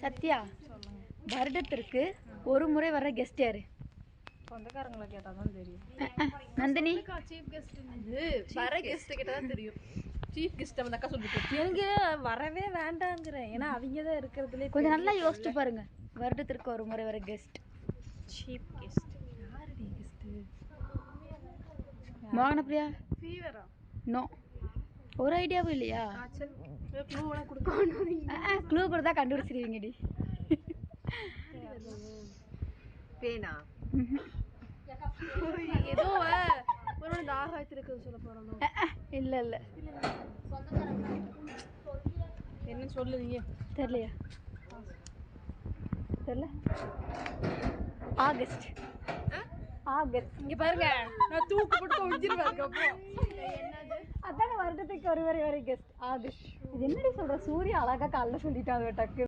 சத்யா, வருடத்திற்கு ஒரு முறை வர கெஸ்ட் யாரு? சொந்தக்காரங்களை கேட்டாதான் தெரியும். நந்தினி, சீஃப் கெஸ்ட் வர கெஸ்ட் கேட்டாதான் தெரியும். சீஃப் கெஸ்ட் அந்த அக்கா சொல்லிட்டு எனக்கு வரவே வேண்டாங்கிறேன். ஏன்னா அவங்க தான் இருக்கிறதுலே கொஞ்சம் நல்லா யோசிச்சு பாருங்க. வருடத்திற்கு ஒரு முறை வர கெஸ்ட். சீஃப் கெஸ்ட் யாருடி கெஸ்ட்? மோகனப்பிரியா? ஃபீவரா? நோ, ஒரு ஐடியாவும் இல்லையா? க்ளூவெல்லாம் கொடுக்க க்ளூ கொடுத்தா கண்டுபிடிச்சிருவீங்கடி. பேனா ஏதோ ஒரு தாகாயத்திற்கு சொல்ல போறோம். இல்ல இல்ல, என்ன சொல்லுவீங்க? தெரியலையா? தெரியல. ஆகஸ்ட். ஆகஸ்ட். இங்க பாருங்க, நான் தூக்கு போட்டு ஒழிஞ்சிருவேன். அதான வருடத்துக்கு ஒரு முறை வர கெஸ்ட் ஆகஸ்ட். இது என்னடி சொல்ற? சூரிய அழகா காலைல சொல்லிட்டாங்க டக்கு.